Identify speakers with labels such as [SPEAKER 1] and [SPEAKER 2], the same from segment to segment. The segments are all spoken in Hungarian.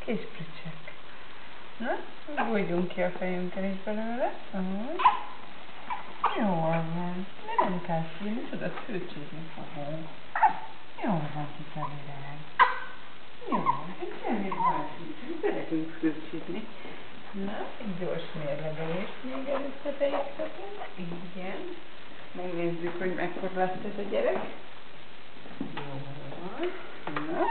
[SPEAKER 1] Kis prücsök. Na, bújjunk ki a fejünkkel is belőle. Ahogy. Jól van. De nem kell sírni, tudod fürcsözni. Jól van, kis a virág. Jó, hát semmi baj sincs. Szeretünk fürcsözni. Na, egy gyors mérlegelést még előtte beiktatunk. Igen. Megnézzük, hogy mekkora lesz ez a gyerek. Jó van. Na.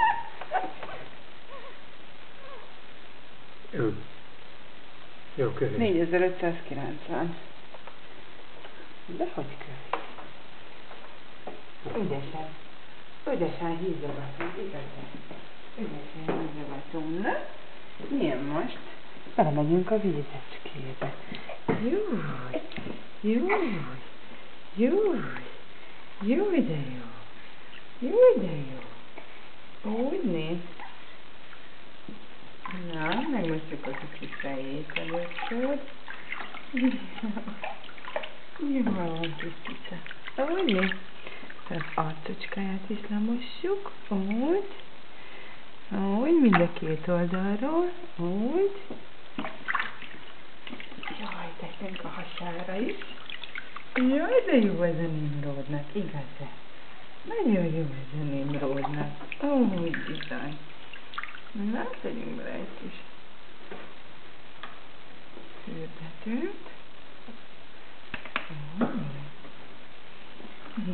[SPEAKER 2] Jó, körül.
[SPEAKER 1] 4590. De hogy kövi? Ügyesen hízogatunk, igaz? Ügyesen hízogatunk, na? Milyen most? Belemegyünk a vízecskébe. Júj, júj, júj, júj, de jó. Júj, de jó. Úgy néz. Na, megmosjuk a kicsi fejét először. Jól van, kis cica. Úgy néz. Az arcocskáját is lemossuk. Úgy. Úgy, mind a két oldalról. Úgy. Jaj, teszünk a hasára is. Jaj, de jó ez a Nimrodnak, igaz-e? Nagyon jó ez a Nimrodnak. Úgy bizony. Na, tegyünk bele egy kis fürdetőt.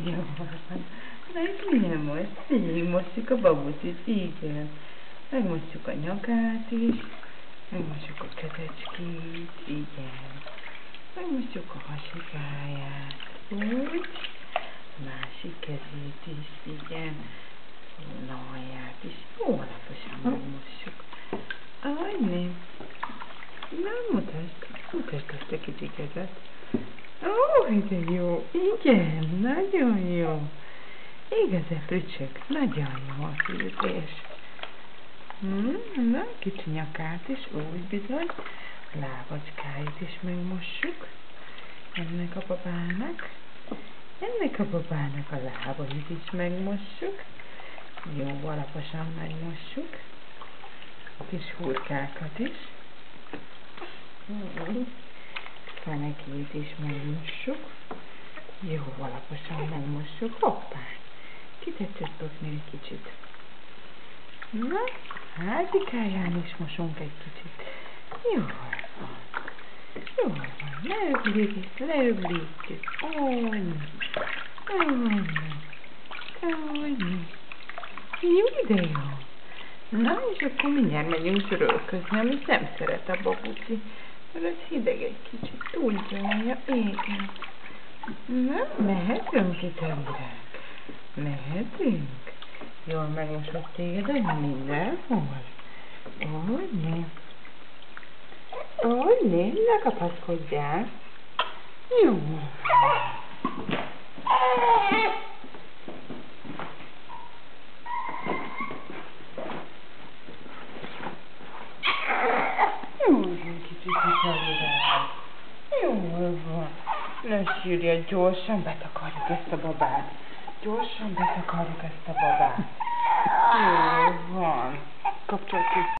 [SPEAKER 1] Jó van. Na és milyen most? Végigmossuk a babucit, igen. Megmossuk a nyakát is. Megmossuk a kezecskét, igen. Megmossuk a hasikáját. Úgy. Másik kezét is, igen. Nallját is. Jó alaposan megmossuk. Ajné. Na, mutasd ezt a kicsi kezet. Ó, de jó. Igen, nagyon jó. Igaz-e, prücsök? Nagyon jó a fürdés. Na, kicsi nyakát is, úgy bizony. A lábacskáit is megmossuk. Ennek a babának. Ennek a babának a lábait is megmossuk. Jó, alaposan megmossuk. A kis hurkákat is. Fenekét is megmossuk. Jó, alaposan megmossuk. Hoppá! Kitetszett bökni egy kicsit. Na, házikáján is mosunk egy kicsit. Jól van. Jól van. Leöblítjük. Úgy. Jó, de jó. Na, és akkor mindjárt megyünk törölközni, amit nem szeret a babuci. Mert ez hideg egy kicsit, tudja, igen. Na, mehetünk itt a virág? Mehetünk? Jól megmosott téged mindenhol? Úgy, ne kapaszkodjál. Jó. Jól van. Ne sírja, gyorsan betakarjuk ezt a babát. Jó van. Kapcsolj ki.